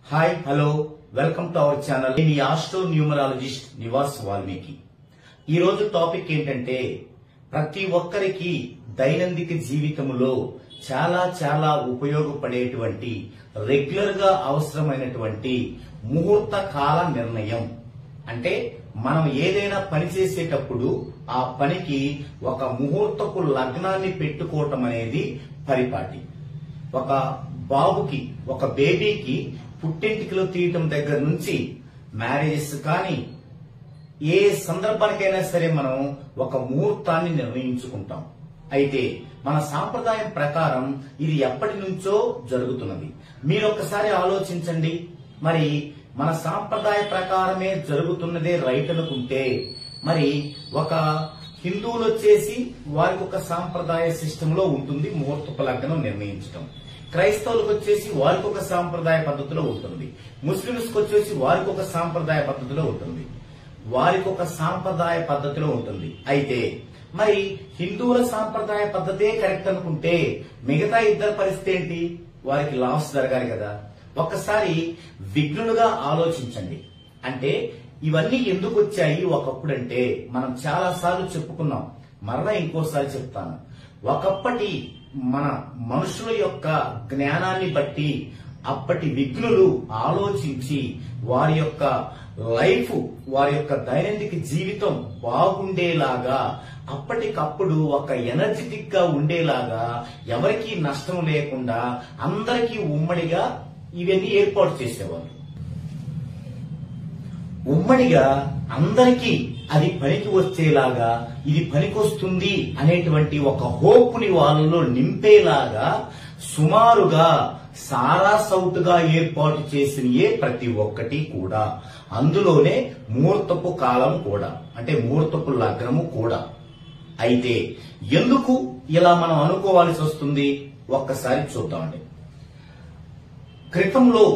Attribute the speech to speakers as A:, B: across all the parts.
A: Hi hello welcome to our channel. నేను astro numerologist Nivas Valmiki. ఈ రోజు టాపిక్ ఏంటంటే ప్రతి ఒక్కరికి దైనందిక జీవితంలో చాలా చాలా ఉపయోగపడేటువంటి రెగ్యులర్ గా అవసరమైనటువంటి ముహూర్త కాల నిర్ణయం. అంటే మనం ఏదైనా పని చేసేటప్పుడు ఆ పనికి ఒక ముహూర్తపు లగ్నాన్ని పెట్టుకోవటం అనేది పరిపాటి. ఒక బాబుకి ఒక బేబీకి పుట్టింటికలు తీయటం దగ్గర నుంచి మ్యారేజెస్ కానీ ఏ సందర్భానికైనా సరే మనం ఒక ముహూర్తాన్ని నిర్ణయించుకుంటాం. అయితే మన సాంప్రదాయం ప్రకారం ఇది ఎప్పటి నుంచో జరుగుతున్నది. మీరు ఒక్కసారి ఆలోచించండి. మరి మన సాంప్రదాయ ప్రకారమే జరుగుతున్నదే రైట్ అనుకుంటే మరి ఒక హిందువులు వచ్చేసి వారికి ఒక సాంప్రదాయ సిస్టమ్ లో ఉంటుంది ముహూర్తపు లగ్నం నిర్ణయించడం. క్రైస్తవులకు వచ్చేసి వారికి ఒక సాంప్రదాయ పద్ధతిలో ఉంటుంది. ముస్లింస్ వచ్చేసి వారికి ఒక సాంప్రదాయ పద్ధతిలో ఉంటుంది. అయితే మరి హిందువుల సాంప్రదాయ పద్ధతే కరెక్ట్ అనుకుంటే మిగతా ఇద్దరు పరిస్థితి ఏంటి? వారికి లాస్ జరగాలి కదా. ఒక్కసారి విఘ్నులుగా ఆలోచించండి. అంటే ఇవన్నీ ఎందుకు వచ్చాయి ఒకప్పుడంటే మనం చాలా సార్లు చెప్పుకున్నాం. మరలా ఇంకోసారి చెప్తాను. ఒకప్పటి మన మనుషుల యొక్క జ్ఞానాన్ని బట్టి అప్పటి విఘ్నులు ఆలోచించి వారి యొక్క లైఫ్, వారి యొక్క దైనందిక జీవితం బాగుండేలాగా అప్పటికప్పుడు ఒక ఎనర్జెటిక్ గా ఉండేలాగా ఎవరికీ నష్టం లేకుండా అందరికీ ఉమ్మడిగా ఇవన్నీ ఏర్పాటు చేసేవారు. ఉమ్మడిగా అందరికీ అది పనికి వచ్చేలాగా, ఇది పనికొస్తుంది అనేటువంటి ఒక హోప్ ని వాళ్ళలో నింపేలాగా సుమారుగా సారాసౌటుగా ఏర్పాటు చేసినయే ప్రతి ఒక్కటి కూడా. అందులోనే ముహూర్తపు కాలం కూడా, అంటే ముహూర్తపు లగ్నము కూడా. అయితే ఎందుకు ఇలా మనం అనుకోవాల్సి వస్తుంది ఒక్కసారి చూద్దామండి. క్రితంలో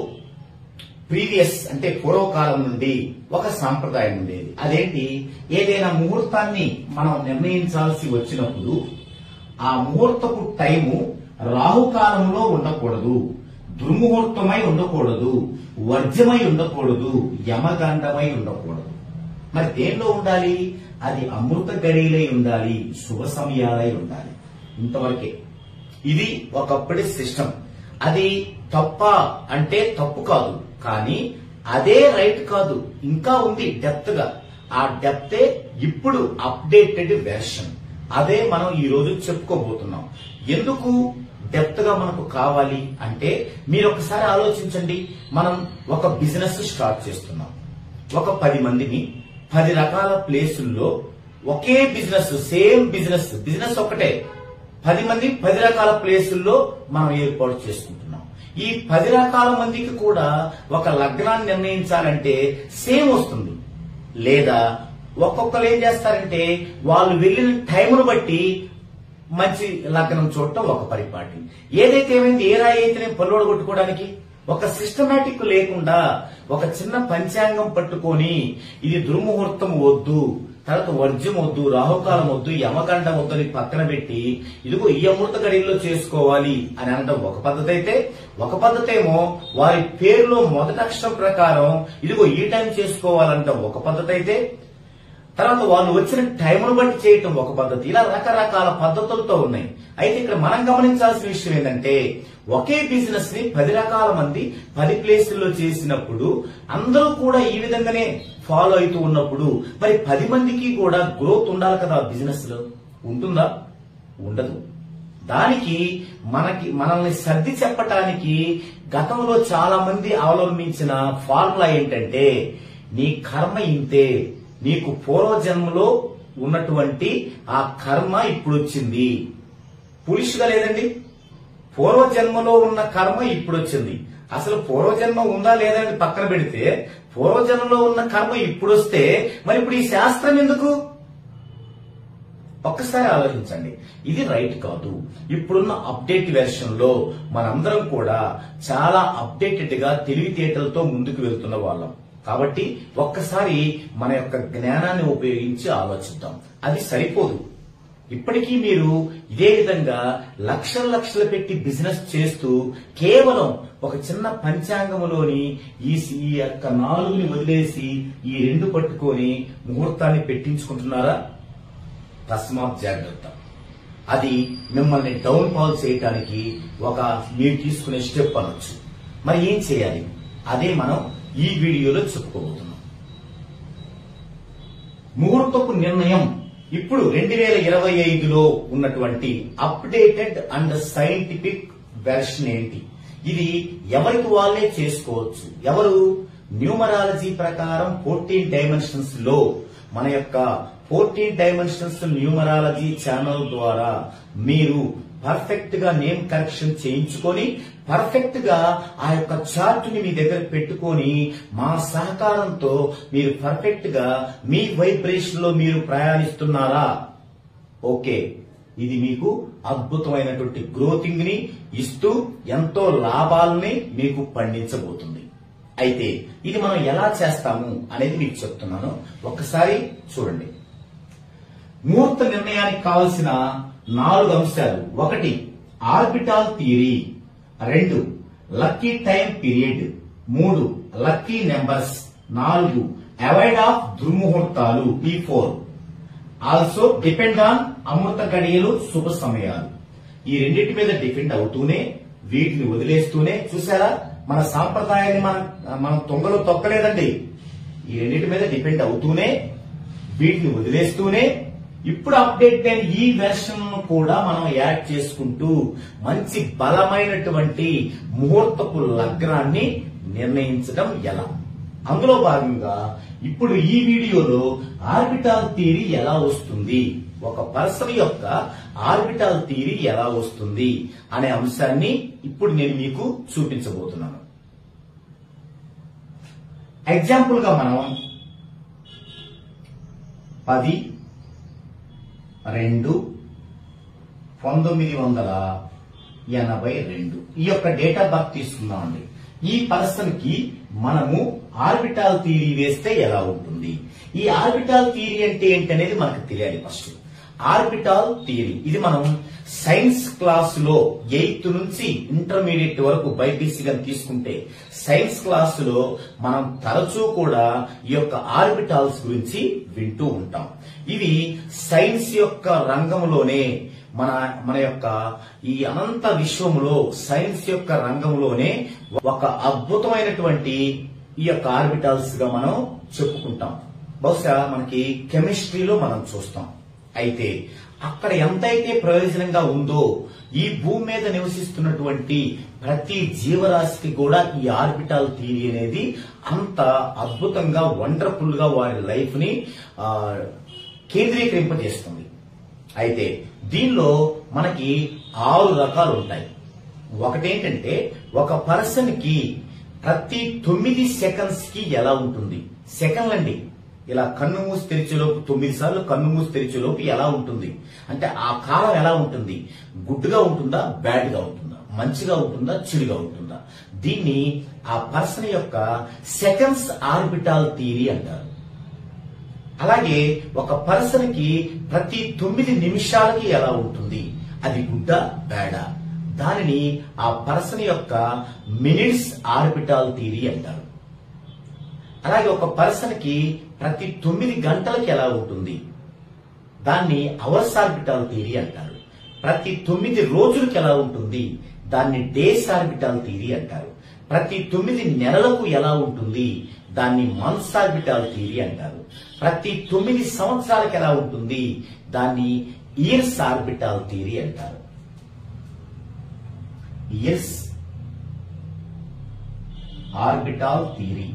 A: ప్రీవియస్ అంటే పూర్వకాలం నుండి ఒక సాంప్రదాయం ఉండేది. అదేంటి? ఏదైనా ముహూర్తాన్ని మనం నిర్ణయించాల్సి వచ్చినప్పుడు ఆ ముహూర్తపు టైము రాహుకాలంలో ఉండకూడదు, దుర్ముహూర్తమై ఉండకూడదు, వర్జమై ఉండకూడదు, యమగండమై ఉండకూడదు. మరి దేనిలో ఉండాలి? అది అమృత గడియలై ఉండాలి, శుభ సమయాలై ఉండాలి. ఇంతవరకే. ఇది ఒకప్పటి సిస్టమ్. అది తప్ప అంటే తప్పు కాదు, కానీ అదే రైట్ కాదు. ఇంకా ఉంది డెప్త్ గా. ఆ డెప్తే ఇప్పుడు అప్డేటెడ్ వెర్షన్. అదే మనం ఈ రోజు చెప్పుకోబోతున్నాం. ఎందుకు డెప్త్ గా మనకు కావాలి అంటే మీరు ఒకసారి ఆలోచించండి. మనం ఒక బిజినెస్ స్టార్ట్ చేస్తున్నాం. ఒక 10 మందిని 10 రకాల ప్లేసుల్లో ఒకే బిజినెస్, సేమ్ బిజినెస్ ఒకటే 10 మంది 10 రకాల ప్లేసుల్లో మనం ఏర్పాటు చేసుకుంటున్నాం. ఈ 10 రకాల మందికి కూడా ఒక లగ్నాన్ని నిర్ణయించాలంటే సేమ్ వస్తుంది. లేదా ఒక్కొక్కరు ఏం చేస్తారంటే వాళ్ళు వెళ్లిన టైంను బట్టి మంచి లగ్నం చూడటం ఒక పరిపాటి. ఏదైతే ఏమైంది, ఏ రాయి అయితేనే పల్లోడు కొట్టుకోవడానికి ఒక సిస్టమేటిక్ లేకుండా ఒక చిన్న పంచాంగం పట్టుకొని ఇది దుర్ముహూర్తం వద్దు, తర్వాత వర్జ్యం వద్దు, రాహుకాలం వద్దు, యమగండం వద్దు అని పక్కన పెట్టి ఇదిగో ఈ అమృత గడియల్లో చేసుకోవాలి అని అనడం ఒక పద్ధతి అయితే, ఒక పద్ధతి ఏమో వారి పేరులో మొదటి అక్షరం ప్రకారం ఇదిగో ఈ టైం చేసుకోవాలంటాం ఒక పద్ధతి అయితే, తర్వాత వాళ్ళు వచ్చిన టైంను బట్టి చేయటం ఒక పద్ధతి. ఇలా రకరకాల పద్ధతులతో ఉన్నాయి. అయితే ఇక్కడ మనం గమనించాల్సిన విషయం ఏంటంటే ఒకే బిజినెస్ ని 10 రకాల మంది 10 ప్లేసుల్లో చేసినప్పుడు అందరూ కూడా ఈ విధంగానే ఫాలో అవుతూ ఉన్నప్పుడు మరి 10 మందికి కూడా గ్రోత్ ఉండాలి కదా. బిజినెస్ లో ఉంటుందా? ఉండదు. దానికి మనల్ని సర్ది చెప్పటానికి గతంలో చాలా మంది అవలంబించిన ఫార్ములా ఏంటంటే నీ కర్మ ఇంతే, నీకు పూర్వజన్మలో ఉన్నటువంటి ఆ కర్మ ఇప్పుడు వచ్చింది. పురుషుగా లేదండి, పూర్వజన్మలో ఉన్న కర్మ ఇప్పుడు వచ్చింది. అసలు పూర్వజన్మ ఉందా లేదని పక్కన పెడితే పూర్వజన్మలో ఉన్న కర్మ ఇప్పుడు వస్తే మరి ఇప్పుడు ఈ శాస్త్రం ఎందుకు? ఒక్కసారి ఆలోచించండి. ఇది రైట్ కాదు. ఇప్పుడున్న అప్డేట్ వెర్షన్ లో మనందరం కూడా చాలా అప్డేటెడ్ గా తెలివితేటలతో ముందుకు వెళ్తున్న వాళ్ళం. కాబట్టి ఒక్కసారి మన యొక్క జ్ఞానాన్ని ఉపయోగించి ఆలోచిద్దాం. అది సరిపోదు. ఇప్పటికీ మీరు ఇదే విధంగా లక్షలు పెట్టి బిజినెస్ చేస్తూ కేవలం ఒక చిన్న పంచాంగములోని ఈ యొక్క 4ని వదిలేసి ఈ 2 పట్టుకొని ముహూర్తాన్ని పెట్టించుకుంటున్నారా? తస్మాత్ జాగ్రత్త. అది మిమ్మల్ని డౌన్ ఫాల్ చేయడానికి మీరు తీసుకునే స్టెప్ అనొచ్చు. మరి ఏం చేయాలి? అదే మనం ఈ వీడియోలో చెప్పుకోబోతున్నాం. ముహూర్తపు నిర్ణయం ఇప్పుడు 2025లో ఉన్నటువంటి అప్డేటెడ్ అండ్ సైంటిఫిక్ వెర్షన్ ఏంటి? ఇది ఎవరికి వాళ్ళే చేసుకోవచ్చు. ఎవరు? న్యూమరాలజీ ప్రకారం 14 డైమెన్షన్స్ లో మన యొక్క 14 డైమెన్షన్స్ న్యూమరాలజీ ఛానల్ ద్వారా మీరు పర్ఫెక్ట్ గా నేమ్ కరెక్షన్ చేయించుకొని పర్ఫెక్ట్ గా ఆ యొక్క చార్ట్ ని మీ దగ్గర పెట్టుకొని మా సహకారంతో మీరు పర్ఫెక్ట్ గా మీ వైబ్రేషన్ లో మీరు ప్రయాణిస్తున్నారా? ఓకే, ఇది మీకు అద్భుతమైనటువంటి గ్రోతింగ్ ని ఇస్తూ ఎంతో లాభాలని మీకు పండించబోతుంది. అయితే ఇది మనం ఎలా చేస్తాము అనేది మీకు చెప్తున్నాను. ఒక్కసారి చూడండి. ముహూర్త నిర్ణయానికి కావలసిన 4 అంశాలు: 1 orbital theory, 2 lucky time period, 3 lucky numbers, 4 avoid of దుర్ముహూర్తాలు, ఈ 4 ఆల్సో డిపెండ్ ఆన్ అమృత గడియలు, శుభ సమయాలు. ఈ రెండింటి మీద డిపెండ్ అవుతూనే వీటిని వదిలేస్తూనే, చూసారా మన సాంప్రదాయాన్ని మనం తొంగలో తొక్కలేదండి. ఈ రెండింటి మీద డిపెండ్ అవుతూనే వీటిని వదిలేస్తూనే ఇప్పుడు అప్డేట్ అయిన ఈ వెర్షన్ కూడా మనం యాడ్ చేసుకుంటూ మంచి బలమైనటువంటి ముహూర్తపు లగ్నాన్ని నిర్ణయించడం ఎలా, అందులో భాగంగా ఇప్పుడు ఈ వీడియోలో ఆర్బిటాల్ థియరీ ఎలా వస్తుంది, ఒక పర్సన్ యొక్క ఆర్బిటాల్ థియరీ ఎలా వస్తుంది అనే అంశాన్ని ఇప్పుడు నేను మీకు చూపించబోతున్నాను. ఎగ్జాంపుల్ గా మనం 10/2/1982 ఈ యొక్క డేట్ ఆఫ్ బర్త్ తీసుకుందామండి. ఈ పర్సన్ కి మనము ఆర్బిటాల్ థియరీ వేస్తే ఎలా ఉంటుంది? ఈ ఆర్బిటాల్ థియరీ అంటే ఏంటనేది మనకు తెలియాలి. ఫస్ట్ ఆర్బిటాల్ థియరీ ఇది మనం సైన్స్ క్లాస్ లో 8th నుంచి ఇంటర్మీడియట్ వరకు బైపీసీగా తీసుకుంటే సైన్స్ క్లాస్ లో మనం తరచూ కూడా ఈ యొక్క ఆర్బిటాల్స్ గురించి వింటూ ఉంటాం. ఇవి సైన్స్ యొక్క రంగంలోనే మన యొక్క ఈ అనంత విశ్వములో సైన్స్ యొక్క రంగంలోనే ఒక అద్భుతమైనటువంటి ఈ యొక్క ఆర్బిటాల్స్ గా మనం చెప్పుకుంటాం. బహుశా మనకి కెమిస్ట్రీలో మనం చూస్తాం. అయితే అక్కడ ఎంతైతే ప్రయోజనంగా ఉందో ఈ భూమి మీద నివసిస్తున్నటువంటి ప్రతి జీవరాశికి కూడా ఈ ఆర్బిటాల్ థియరీ అనేది అంత అద్భుతంగా వండర్ఫుల్ గా వారి లైఫ్ ని కేంద్రీకరింపజేస్తుంది. అయితే దీనిలో మనకి 6 రకాలు ఉంటాయి. ఒకటేంటంటే ఒక పర్సన్ కి ప్రతి 9 సెకండ్స్ కి ఎలా ఉంటుంది? సెకండ్లు అండి. ఇలా కన్ను మూసి తెరిచేలోపు 9 సార్లు కన్ను మూసి తెరిచేలోపు ఎలా ఉంటుంది అంటే ఆ కాలం ఎలా ఉంటుంది? గుడ్గా ఉంటుందా, బ్యాడ్ గా ఉంటుందా, మంచిగా ఉంటుందా, చెడుగా ఉంటుందా? దీన్ని ఆ పర్సన్ యొక్క సెకండ్స్ ఆర్బిటాల్ థియరీ అంటారు. అలాగే ఒక పర్సన్ కి ప్రతి 9 నిమిషాలకి ఎలా ఉంటుంది? అది గుడ్డా, బ్యాడా? దానిని ఆ పర్సన్ యొక్క మినిట్స్ ఆర్బిటాల్ థియరీ అంటారు. అలాగే ఒక పర్సన్ కి ప్రతి 9 గంటలకి ఎలా ఉంటుంది? దాన్ని అవర్స్ ఆర్బిటాల్ థియరీ అంటారు. ప్రతి 9 రోజులకి ఎలా ఉంటుంది? దాన్ని డేస్ ఆర్బిటాల్ థియరీ అంటారు. ప్రతి 9 నెలలకు ఎలా ఉంటుంది? దాన్ని మంత్స్ ఆర్బిటాల్ థియరీ అంటారు. ప్రతి 9 సంవత్సరాలకు ఎలా ఉంటుంది? దాన్ని ఇయర్స్ ఆర్బిటాల్ థియరీ అంటారు. Years orbital theory.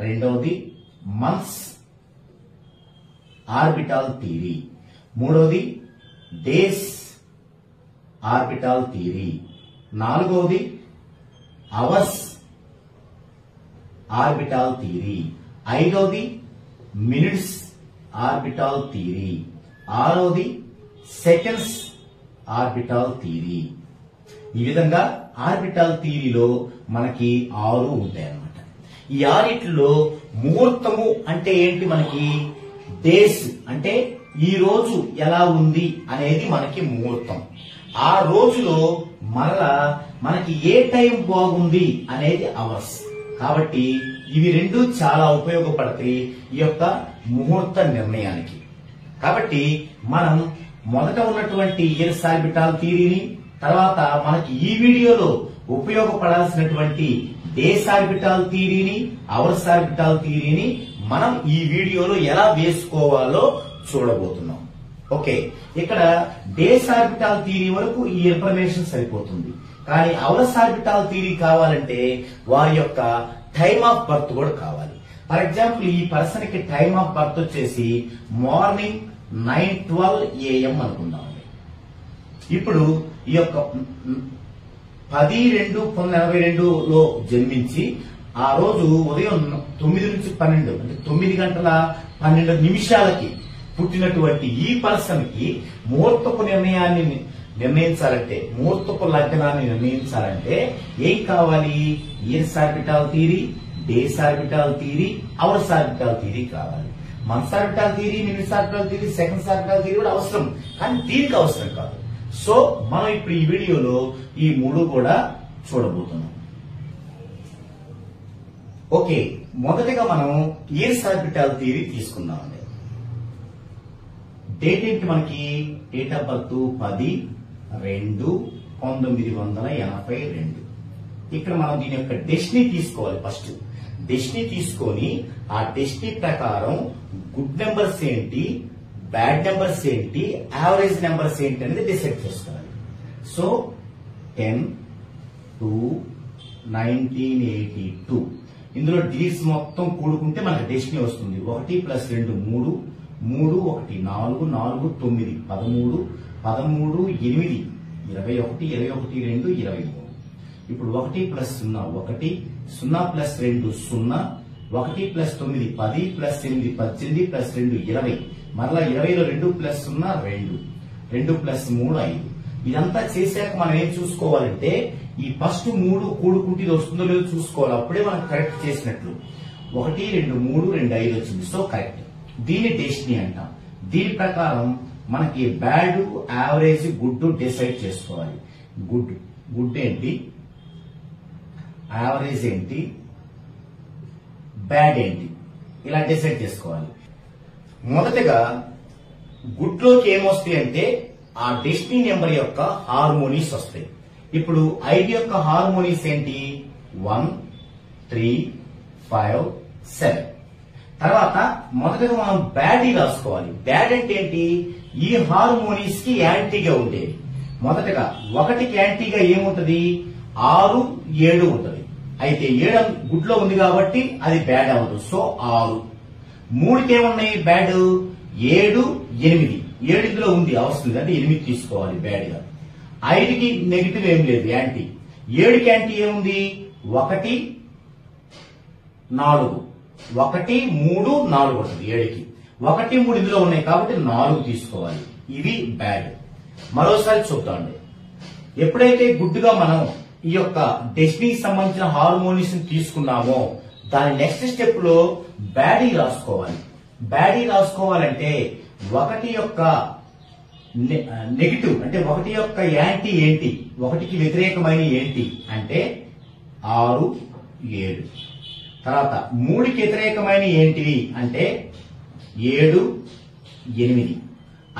A: రెండవది మంత్స్ ఆర్బిటాల్ థియరీ. మూడవది డేస్ ఆర్బిటాల్ థియరీ. నాలుగవది అవర్స్ ఆర్బిటాల్ థియరీ. ఐదవది మినిట్స్ ఆర్బిటాల్ థియరీ. ఆరవది సెకండ్స్ ఆర్బిటాల్ థియరీ. ఈ విధంగా ఆర్బిటాల్ థియరీలో మనకి 6 ఉంటాయి అన్నమాట. ఈ ఆరిట్లో ముహూర్తము అంటే ఏంటి? మనకి డేస్ అంటే ఈ రోజు ఎలా ఉంది అనేది మనకి ముహూర్తం. ఆ రోజులో మరలా మనకి ఏ టైం బాగుంది అనేది అవర్స్. కాబట్టి ఇవి రెండు చాలా ఉపయోగపడతాయి ఈ యొక్క ముహూర్త నిర్ణయానికి. కాబట్టి మనం మొదట ఉన్నటువంటి ఇయర్స్ ఆర్బిటాల్ థియరీని, తర్వాత మనకి ఈ వీడియోలో ఉపయోగపడాల్సినటువంటి డేస్ ఆర్బిటాల్ థియరీని, అవర్స్ ఆర్బిటాల్ థియరీని మనం ఈ వీడియోలో ఎలా వేసుకోవాలో చూడబోతున్నాం. ఓకే, ఇక్కడ డేస్ ఆర్బిటాల్ థియరీ వరకు ఈ ఇన్ఫర్మేషన్ సరిపోతుంది. కానీ అవర్స్ ఆర్బిటాల్ థియరీ కావాలంటే వారి యొక్క టైమ్ ఆఫ్ బర్త్ కూడా కావాలి. ఫర్ ఎగ్జాంపుల్ ఈ పర్సన్ కి టైమ్ ఆఫ్ బర్త్ వచ్చేసి మార్నింగ్ 9:12 AM అనుకుందాం. ఇప్పుడు ఈ యొక్క 10/2/1982లో జన్మించి ఆ రోజు ఉదయం 9 నుంచి 12 అంటే 9 గంటల 12 నిమిషాలకి పుట్టినటువంటి ఈ పర్సన్ కి ముహూర్తపు నిర్ణయాన్ని నిర్ణయించాలంటే, ముహూర్తపు లగ్నాన్ని నిర్ణయించాలంటే ఏం కావాలి? Years orbital theory, days orbital theory, hours orbital theory కావాలి. Months orbital theory, minutes orbital theory, seconds orbital theory కూడా అవసరం, కానీ దీనికి అవసరం కాదు. సో మనం ఇప్పుడు ఈ వీడియోలో ఈ మూడు కూడా చూడబోతున్నాం. ఓకే, మొదటగా మనం ఇయర్స్ ఆర్బిటాల్ థియరీ తీసుకుందామండి. డేట్ ఏంటి మనకి? Date of birth 10/2/1982. ఇక్కడ మనం దీని యొక్క డెస్టినీ తీసుకోవాలి. ఫస్ట్ డెస్టినీ తీసుకొని ఆ డెస్టినీ ప్రకారం గుడ్ నెంబర్స్ ఏంటి, బ్యాడ్ నెంబర్స్ ఏంటి, యావరేజ్ నెంబర్స్ ఏంటి అనేది డిసైడ్ చేసుకోవాలి. సో 10/2/1982 ఇందులో డిజిట్స్ మొత్తం కూడుకుంటే మనకు డెస్టినీ వస్తుంది. 1 + 2 3, 3 1 4, 4 9 13, 13 8 21, 21 2 23. ఇప్పుడు 1 + 0 1, 0 + 2 0, 1 + 9 10, + 8 18, + 2 20. మరలా 20లో 2 + 0 2, 2 + 3 5. ఇదంతా చేశాక మనం ఏం చూసుకోవాలంటే ఈ ఫస్ట్ 3 కూడుకుంటే ఇది వస్తుందో లేదో చూసుకోవాలి. అప్పుడే మనం కరెక్ట్ చేసినట్లు. 1 2 3 2 5 వచ్చింది. So correct. దీన్ని డెస్టినీ అంటాం. దీని ప్రకారం మనకి బ్యాడ్, యావరేజ్, గుడ్ డిసైడ్ చేసుకోవాలి. గుడ్ ఏంటి, యావరేజ్ ఏంటి, బ్యాడ్ ఏంటి, ఇలా డిసైడ్ చేసుకోవాలి. మొదటగా గుడ్ లోకి ఏమొస్తాయి అంటే ఆ డెస్టినీ నెంబర్ యొక్క హార్మోనీస్ వస్తాయి. ఇప్పుడు 5 యొక్క హార్మోనీస్ ఏంటి? 1 3 5 7. తర్వాత మొదటగా మనం బ్యాడ్ రాసుకోవాలి. బ్యాడ్ అంటే ఏంటి? ఈ హార్మోనీస్ కి యాంటీగా ఉండేది. మొదటగా 1కి యాంటీగా ఏముంటది? 6 7 ఉంటది. అయితే 7 గుడ్ లో ఉంది కాబట్టి అది బ్యాడ్ అవ్వదు. సో 6. 3కి ఏమున్నాయి బ్యాడ్? 7 8. 7 ఇందులో ఉంది, అవసరం అంటే 8 తీసుకోవాలి బ్యాడ్ గా. 5కి నెగిటివ్ ఏం లేదు, యాంటీ. 7కి యాంటీ ఏముంది? 1 4. 1 3 4 ఉంటుంది 7కి. 1 3 ఇందులో ఉన్నాయి కాబట్టి 4 తీసుకోవాలి. ఇవి బ్యాడ్. మరోసారి చూద్దామండి. ఎప్పుడైతే గుడ్ గా మనం ఈ యొక్క డెస్టినీకి సంబంధించిన హార్మోనీస్ తీసుకున్నామో దాని నెక్స్ట్ స్టెప్ లో బ్యాడీ రాసుకోవాలి. బ్యాడీ రాసుకోవాలంటే 1 యొక్క నెగిటివ్ అంటే 1 యొక్క యాంటీ ఏంటి, 1కి వ్యతిరేకమైన ఏంటి అంటే 6 7. తర్వాత 3కి వ్యతిరేకమైన ఏంటివి అంటే 7 8.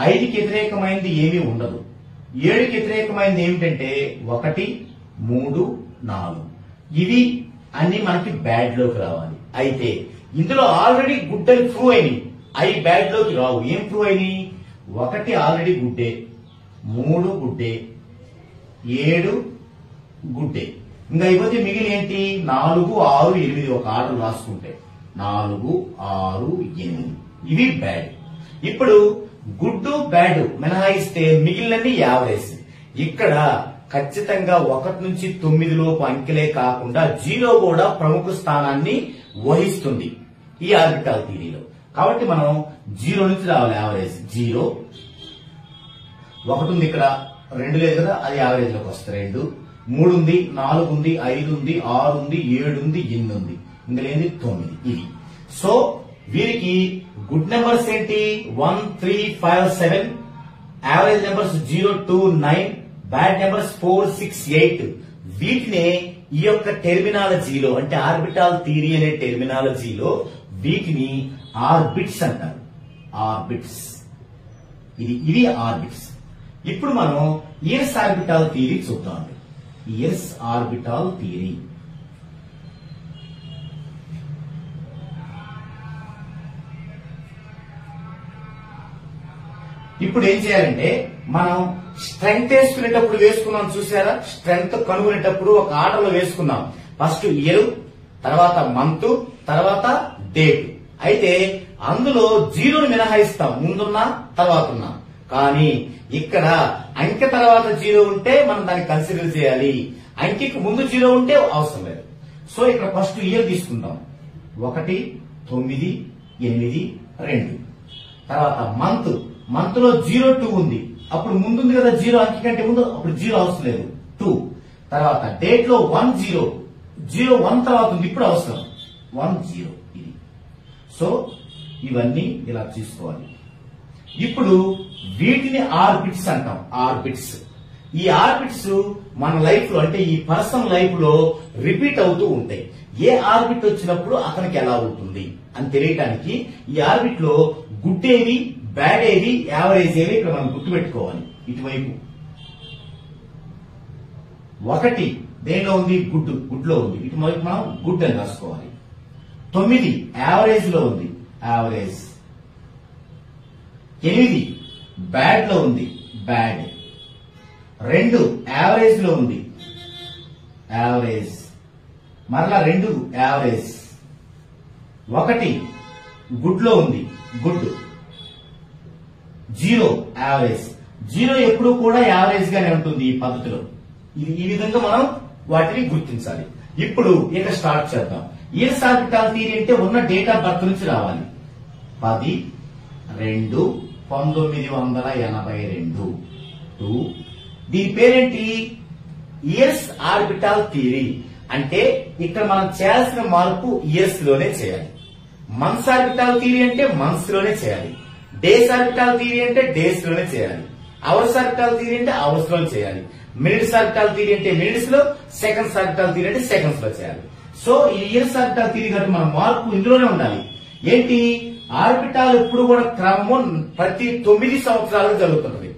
A: 5కి వ్యతిరేకమైనది ఏమీ ఉండదు. 7కి వ్యతిరేకమైనది ఏమిటంటే 1 3 4. ఇవి అన్ని మనకి బ్యాడ్ లోకి రావాలి. అయితే ఇందులో ఆల్రెడీ గుడ్ అని ప్రూవ్ అయినాయి, అవి బ్యాడ్ లోకి రావు. ఏం ప్రూవ్ అయినాయి? 1 ఆల్రెడీ గుడ్డే, 3 గుడ్డే, 7 గుడ్డే. ఇంకా అయిపోతే మిగిలిన ఏంటి? 4 6 8 ఒక ఆర్డర్ రాసుకుంటే 4 6 8 ఇవి బ్యాడ్. ఇప్పుడు గుడ్ బ్యాడ్ మినహాయిస్తే మిగిలినవి యావరేజ్. ఇక్కడ ఖచ్చితంగా 1 నుంచి 9 లోపు అంకెలే కాకుండా 0 కూడా ప్రముఖ స్థానాన్ని వహిస్తుంది ఈ ఆర్బిటాల్ థియరీలో. కాబట్టి మనం 0 నుంచి రావాలి. యావరేజ్ 0. 1 ఉంది, ఇక్కడ 2 లేదు కదా, అది యావరేజ్ లోకి వస్తుంది. 2 3 ఉంది, 4 ఉంది, 5 ఉంది, 6 ఉంది, 7 ఉంది, 8 ఉంది. ఇందులో ఏంది 9 ఇది. సో వీరికి గుడ్ నెంబర్స్ ఏంటి 1, 3, 5, 7, యావరేజ్ నెంబర్స్ 0, 2, 9, బ్యాడ్ నెంబర్స్ 4, 6, 8. వీటినే ఈ యొక్క టెర్మినాలజీలో అంటే ఆర్బిటాల్ థియరీ అనే టెర్మినాలజీలో వీటిని ఆర్బిట్స్ అంటారు. ఆర్బిట్స్ ఇవి ఆర్బిట్స్. ఇప్పుడు మనం ఇయర్స్ ఆర్బిటాల్ థియరీ చూద్దాం. ఇయర్స్ ఆర్బిటాల్ థియరీ ఇప్పుడు ఏం చేయాలంటే మనం స్ట్రెంగ్త్ వేసుకునేటప్పుడు వేసుకున్నాం చూసారా, స్ట్రెంగ్త్ కనుగొనేటప్పుడు ఒక ఆర్డర్లో వేసుకున్నాం. ఫస్ట్ ఇయర్, తర్వాత మంత్, తర్వాత డేట్. అయితే అందులో 0ను మినహాయిస్తాం, ముందున్నా తర్వాత ఉన్నా. కానీ ఇక్కడ అంకె తర్వాత 0 ఉంటే మనం దాన్ని కన్సిడర్ చేయాలి, అంకెకి ముందు 0 ఉంటే అవసరం లేదు. సో ఇక్కడ ఫస్ట్ ఇయర్ తీసుకుందాం. 1, 9, 8, 2. తర్వాత మంత్ లో 0, 2 ఉంది, అప్పుడు ముందుంది కదా 0, అంకె కంటే ముందు, అప్పుడు 0 అవసరం లేదు 2. తర్వాత డేట్ లో 1, 0, 0, 1 తర్వాత ఉంది, ఇప్పుడు అవసరం 1, 0 ఇది. సో ఇవన్నీ ఇలా తీసుకోవాలి. ఇప్పుడు వీటిని ఆర్బిట్స్ అంటాం. ఆర్బిట్స్. ఈ ఆర్బిట్స్ మన లైఫ్ లో అంటే ఈ పర్సన్ లైఫ్ లో రిపీట్ అవుతూ ఉంటాయి. ఏ ఆర్బిట్ వచ్చినప్పుడు అతనికి ఎలా ఉంటుంది అని తెలియటానికి ఈ ఆర్బిట్ లో గుడ్ ఏవి, బ్యాడ్ ఏవి, యావరేజ్ ఏవి ఇక్కడ మనం గుర్తుపెట్టుకోవాలి. ఇటువైపు 1 దేనిలో ఉంది, గుడ్ లో ఉంది, ఇటువైపు మనం గుడ్ అని రాసుకోవాలి. 9 యావరేజ్ లో ఉంది, యావరేజ్. 8 బ్యాడ్ లో ఉంది, బ్యాడ్. 2 యావరేజ్ లో ఉంది, యావరేజ్. మరలా 2 యావరేజ్. 1 గుడ్ లో ఉంది, గుడ్. 0 యావరేజ్. 0 ఎప్పుడు కూడా యావరేజ్ గానే ఉంటుంది ఈ పద్ధతిలో. ఈ విధంగా మనం వాటిని గుర్తించాలి. ఇప్పుడు ఇక స్టార్ట్ చేద్దాం. ఇయర్స్ ఆర్బిటాల్ థియరీ అంటే ఉన్న డేట్ ఆఫ్ బర్త్ నుంచి రావాలి. 10/2/1982. దీని పేరేంటి, ఇయర్స్ ఆర్బిటాల్ థియరీ. అంటే ఇక్కడ మనం చేయాల్సిన మార్పు ఇయర్స్ లోనే చేయాలి. మంత్స్ ఆర్బిటాల్ థియరీ అంటే మంత్స్ లోనే చేయాలి. డేస్ ఆర్బిటాల్ థియరీ అంటే డేస్ లోనే చేయాలి. అవర్స్ ఆర్బిటాల్ థియరీ అంటే అవర్స్ లో చేయాలి. మినిట్స్ ఆర్బిటాల్ థియరీ అంటే మినిట్స్ లో, సెకండ్స్ ఆర్బిటాల్ థియరీ అంటే సెకండ్స్ లో చేయాలి. సో ఈ ఇయర్స్ ఆర్బిటాల్ థియరీ కాబట్టి మన మార్పు ఇందులోనే ఉండాలి. ఏంటి, ఆర్బిటాల్ ఎప్పుడు కూడా క్రమము ప్రతి 9 సంవత్సరాలకు జరుగుతుంటది.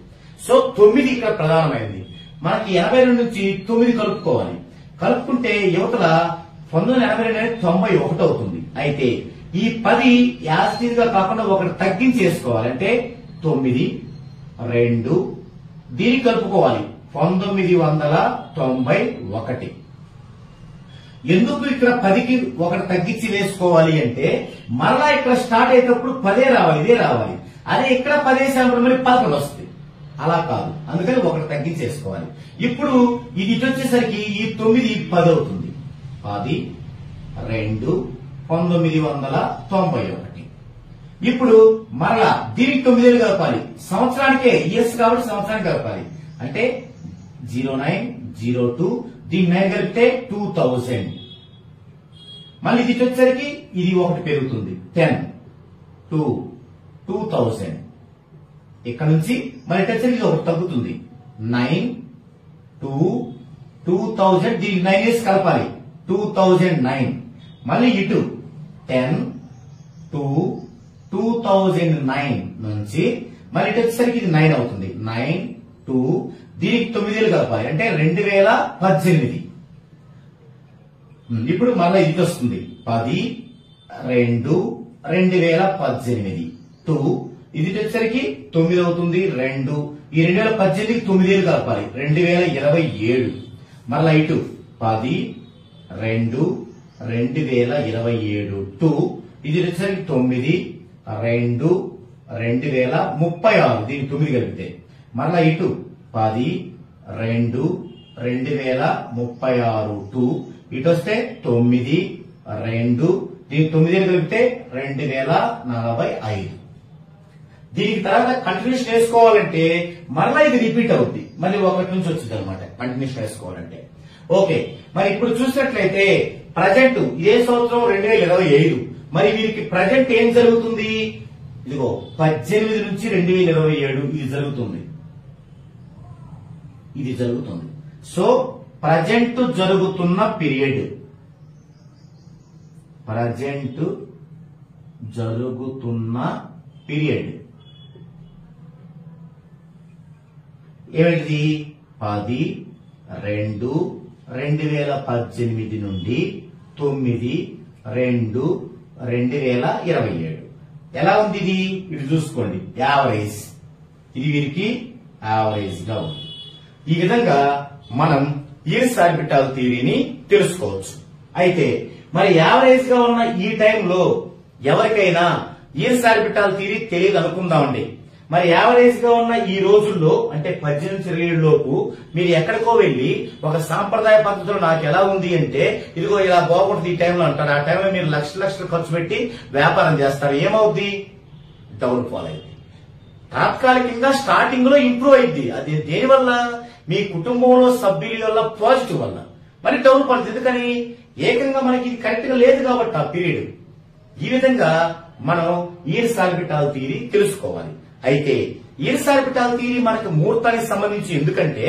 A: సో 9 ఇక్కడ ప్రధానమైనది. మనకి 82 నుంచి 9 కలుపుకోవాలి. కలుపుకుంటే యువతల 1982 అనేది 91 అవుతుంది. అయితే ఈ 10 యాసిడ్ గా కాకుండా ఒకటి తగ్గించేసుకోవాలి. అంటే 9, 2 దీనికి కలుపుకోవాలి 1991. ఎందుకు ఇక్కడ 10కి ఒకటి తగ్గించి వేసుకోవాలి అంటే మరలా ఇక్కడ స్టార్ట్ అయ్యేటప్పుడు 10 రావాలి, ఇదే రావాలి. అదే ఇక్కడ 10 వేసినప్పుడు మళ్ళీ 11 వస్తుంది. అలా కాదు, అందుకని ఒకటి తగ్గించేసుకోవాలి. ఇప్పుడు ఇది ఇటు వచ్చేసరికి ఈ 9 10 అవుతుంది. 10, 2, 1991. ఇప్పుడు మరలా దీనికి 9 కలపాలి. సంవత్సరానికే ఇయర్స్ కాబట్టి సంవత్సరానికి కలపాలి. అంటే 0902 దీన్ని 9 కలిపితే 2000. మళ్ళీ ఇది వచ్చేసరికి ఇది ఒకటి పెరుగుతుంది 10, 2, 2000. ఇక్కడ నుంచి మళ్ళీ వచ్చేసరికి ఇది ఒకటి తగ్గుతుంది 9, 2, 2000. దీనికి 9 ఇయర్స్ కలపాలి 2009. మళ్ళీ ఇటు 10, 2, 2009 నుంచి మళ్ళీ ఇటు వచ్చేసరికి ఇది 9 అవుతుంది. 9, 2 దీనికి 9 కలపాలి అంటే 2018. ఇప్పుడు మళ్ళీ ఇది వస్తుంది 10, 2, 2018. 2 ఇది వచ్చేసరికి 9 అవుతుంది. 2 ఈ 2018కి 9 కలపాలి 2027. మళ్ళీ ఇటు 10, 2, 2027. 2 ఇది వచ్చేసరికి 9, 2, 2036. దీనికి 9 కలిపితే మళ్ళా ఇటు 10, 2, 2036. 2 ఇటు వస్తే 9, 2 దీనికి 9 కలిపితే 2045. దీనికి తర్వాత కంటిన్యూషన్ వేసుకోవాలంటే మరలా ఇది రిపీట్ అవుద్ది. మళ్ళీ 1 నుంచి వచ్చింది అనమాట కంటిన్యూషన్ వేసుకోవాలంటే. ఓకే, మరి ఇప్పుడు చూసినట్లయితే ప్రజెంట్ ఇదే సంవత్సరం 2025, మరి వీరికి ప్రజెంట్ ఏం జరుగుతుంది? ఇదిగో 18 నుంచి 2027 ఇది జరుగుతుంది. సో ప్రజెంట్ జరుగుతున్న పీరియడ్, ఏమిటిది? 10/2/2018 నుండి 9/2/2027. ఎలా ఉంది ఇది? ఇటు చూసుకోండి, యావరేజ్. ఇది వీరికి యావరేజ్ గా ఉంది. ఈ విధంగా మనం ఇయర్స్ ఆర్బిటాల్ థియరీని తెలుసుకోవచ్చు. అయితే మరి యావరేజ్ గా ఉన్న ఈ టైంలో ఎవరికైనా ఇయర్స్ ఆర్బిటాల్ థియరీ తెలియదు అనుకుందామండి. మరి యావరేజ్ గా ఉన్న ఈ రోజుల్లో అంటే 18 లోపు మీరు ఎక్కడికో వెళ్లి ఒక సాంప్రదాయ పద్ధతిలో నాకు ఎలా ఉంది అంటే ఇదిగో ఇలా బాగుంటుంది ఈ టైంలో అంటారు. ఆ టైంలో మీరు లక్షలు ఖర్చు పెట్టి వ్యాపారం చేస్తారు. ఏమవుద్ది? డౌన్ ఫాల్ అయింది. తాత్కాలికంగా స్టార్టింగ్ లో ఇంప్రూవ్ అయింది. అది దేనివల్ల? మీ కుటుంబంలో సభ్యుల వల్ల, పాజిటివ్ వల్ల. మరి డౌన్ ఫాల్ ఎందుకని? ఏకంగా మనకి ఇది కరెక్ట్ గా లేదు కాబట్టి ఆ పీరియడ్. ఈ విధంగా మనం ఇయర్స్ ఆర్బిటాల్ థియరీ తెలుసుకోవాలి. అయితే ఇయర్స్ ఆర్బిటాల్ థియరీ మనకు ముహూర్తానికి సంబంధించి, ఎందుకంటే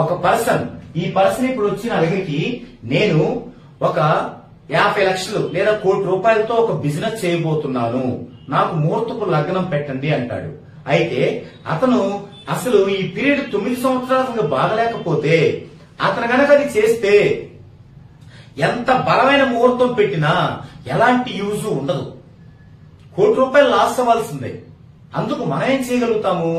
A: ఒక పర్సన్, ఈ పర్సన్ ఇప్పుడు వచ్చి నా దగ్గరికి నేను ఒక 50 లక్షలు లేదా 1 కోటి రూపాయలతో ఒక బిజినెస్ చేయబోతున్నాను, నాకు ముహూర్తపు లగ్నం పెట్టండి అంటాడు. అయితే అతను అసలు ఈ పీరియడ్ 9 సంవత్సరాలు బాగలేకపోతే అతను గనక అది చేస్తే ఎంత బలమైన ముహూర్తం పెట్టినా ఎలాంటి యూజ్ ఉండదు. 1 కోటి రూపాయలు లాస్ అవ్వాల్సిందే. అందుకు మనం ఏం చేయగలుగుతాము?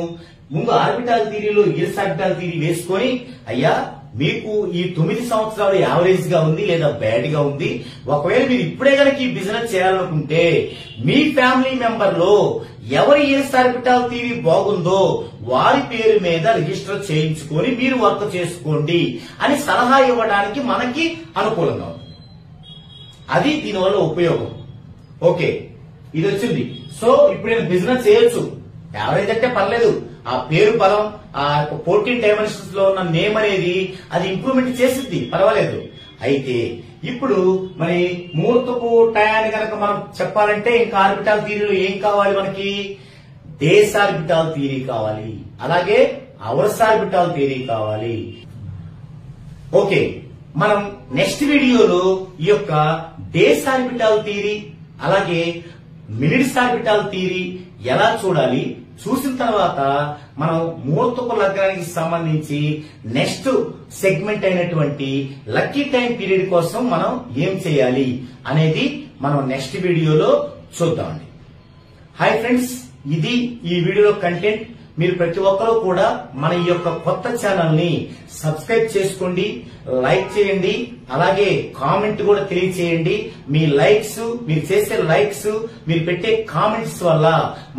A: ముందు ఆర్బిటాల్ థియరీలో ఇయర్స్ ఆర్బిటాల్ థియరీ వేసుకొని, అయ్యా మీకు ఈ 9 సంవత్సరాలు యావరేజ్ గా ఉంది లేదా బ్యాడ్ గా ఉంది, ఒకవేళ మీరు ఇప్పుడే గనక ఈ బిజినెస్ చేయాలనుకుంటే మీ ఫ్యామిలీ మెంబర్ లో ఎవరి ఇయర్స్ ఆర్బిటాల్ థియరీ బాగుందో వారి పేరు మీద రిజిస్టర్ చేయించుకొని మీరు వర్క్ చేసుకోండి అని సలహా ఇవ్వడానికి మనకి అనుకూలంగా ఉంది. అది దీనివల్ల ఉపయోగం. ఓకే, ఇది వచ్చింది. సో ఇప్పుడు నేను బిజినెస్ చేయొచ్చు. యావరేజ్ అంటే పర్లేదు, ఆ పేరు బలం, ఆ 14 డైమెన్షన్స్ లో ఉన్న నేమ్ అనేది అది ఇంప్రూవ్మెంట్ చేసింది, పర్వాలేదు. అయితే ఇప్పుడు మరి ముహూర్తపు టయాన్ని కనుక మనం చెప్పాలంటే ఇంకా ఆర్బిటాల్ థియరీలో ఏం కావాలి మనకి? డేస్ ఆర్బిటాల్ థియరీ కావాలి, అలాగే అవర్స్ ఆర్బిటాల్ థియరీ కావాలి. ఓకే, మనం నెక్స్ట్ వీడియోలో ఈ యొక్క డేస్ ఆర్బిటాల్ థియరీ అలాగే మినిట్స్ ఆర్బిటాల్ థియరీ ఎలా చూడాలి, చూసిన తర్వాత మనం ముహూర్తపు లగ్నానికి సంబంధించి నెక్స్ట్ సెగ్మెంట్ అయినటువంటి లక్కీ టైం పీరియడ్ కోసం మనం ఏం చేయాలి అనేది మనం నెక్స్ట్ వీడియోలో చూద్దామండి. హాయ్ ఫ్రెండ్స్, ఇది ఈ వీడియోలో కంటెంట్. మీరు ప్రతి ఒక్కరూ కూడా మన ఈ యొక్క కొత్త ఛానల్ ని సబ్స్క్రైబ్ చేసుకోండి, లైక్ చేయండి, అలాగే కామెంట్ కూడా తెలియచేయండి. మీ లైక్స్, మీరు చేసే లైక్స్, మీరు పెట్టే కామెంట్స్ వల్ల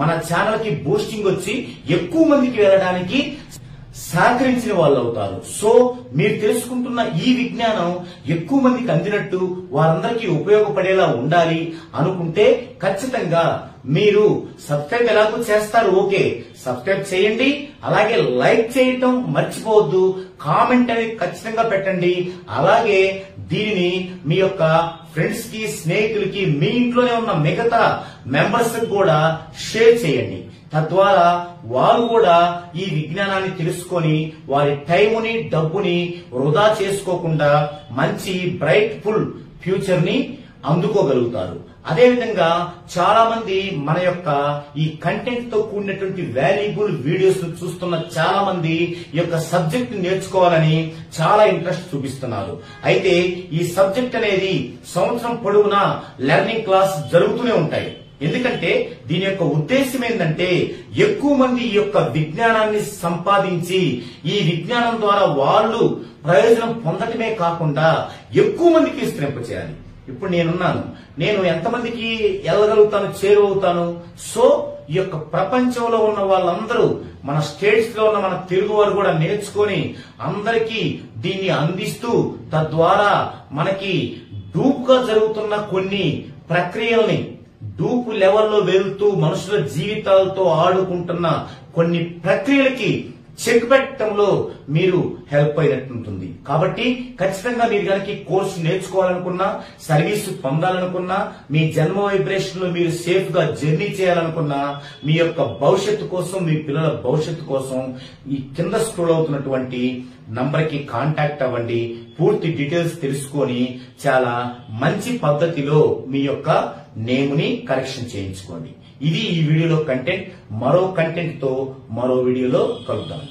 A: మన ఛానల్ కి బూస్టింగ్ వచ్చి ఎక్కువ మందికి వెళ్ళడానికి సహకరించిన వాళ్ళు అవుతారు. సో మీరు తెలుసుకుంటున్న ఈ విజ్ఞానం ఎక్కువ మందికి అందినట్టు, వారందరికీ ఉపయోగపడేలా ఉండాలి అనుకుంటే ఖచ్చితంగా మీరు సబ్స్క్రైబ్ ఎలాగో చేస్తారు. ఓకే, సబ్స్క్రైబ్ చేయండి, అలాగే లైక్ చేయటం మర్చిపోవద్దు, కామెంట్ అనేది ఖచ్చితంగా పెట్టండి. అలాగే దీనిని మీ యొక్క ఫ్రెండ్స్ కి, స్నేహితులకి, మీ ఇంట్లోనే ఉన్న మిగతా మెంబర్స్ కూడా షేర్ చేయండి. తద్వారా వారు కూడా ఈ విజ్ఞానాన్ని తెలుసుకొని వారి టైముని, డబ్బుని వృధా చేసుకోకుండా మంచి బ్రైట్ ఫుల్ ఫ్యూచర్ ని అందుకోగలుగుతారు. అదేవిధంగా చాలా మంది మన యొక్క ఈ కంటెంట్ తో కూడినటువంటి వాల్యుబుల్ వీడియోస్ చూస్తున్న చాలా మంది ఈ యొక్క సబ్జెక్ట్ నేర్చుకోవాలని చాలా ఇంట్రెస్ట్ చూపిస్తున్నారు. అయితే ఈ సబ్జెక్ట్ అనేది సంవత్సరం పొడవునా లెర్నింగ్ క్లాస్ జరుగుతూనే ఉంటాయి. ఎందుకంటే దీని యొక్క ఉద్దేశం ఏంటంటే ఎక్కువ మంది ఈ యొక్క విజ్ఞానాన్ని సంపాదించి ఈ విజ్ఞానం ద్వారా వాళ్ళు ప్రయోజనం పొందటమే కాకుండా ఎక్కువ మందికి విస్తరింపచేయాలి. ఇప్పుడు నేనున్నాను, నేను ఎంతమందికి వెళ్ళగలుగుతాను, చేరువవుతాను. సో ఈ యొక్క ప్రపంచంలో ఉన్న వాళ్ళందరూ, మన స్టేట్స్ లో ఉన్న మన తెలుగు వారు కూడా నేర్చుకొని అందరికీ దీన్ని అందిస్తూ, తద్వారా మనకి డూప్గా జరుగుతున్న కొన్ని ప్రక్రియల్ని, డూపు లెవెల్లో వెళ్తూ మనుషుల జీవితాలతో ఆడుకుంటున్న కొన్ని ప్రక్రియలకి చెక్ పెట్టడంలో మీరు హెల్ప్ అయినట్టు ఉంటుంది. కాబట్టి ఖచ్చితంగా మీరు కనుక ఈ కోర్సు నేర్చుకోవాలనుకున్నా, సర్వీస్ పొందాలనుకున్నా, మీ జన్మ వైబ్రేషన్ లో మీరు సేఫ్ గా జర్నీ చేయాలనుకున్నా, మీ యొక్క భవిష్యత్తు కోసం, మీ పిల్లల భవిష్యత్తు కోసం ఈ కింద స్క్రోల్ అవుతున్నటువంటి నంబర్ కి కాంటాక్ట్ అవ్వండి. పూర్తి డీటెయిల్స్ తెలుసుకొని చాలా మంచి పద్ధతిలో మీ యొక్క నేమ్ ని కరెక్షన్ చేయించుకోండి. ఇది ఈ వీడియోలో కంటెంట్. మరో కంటెంట్ తో మరో వీడియోలో కలుద్దాం.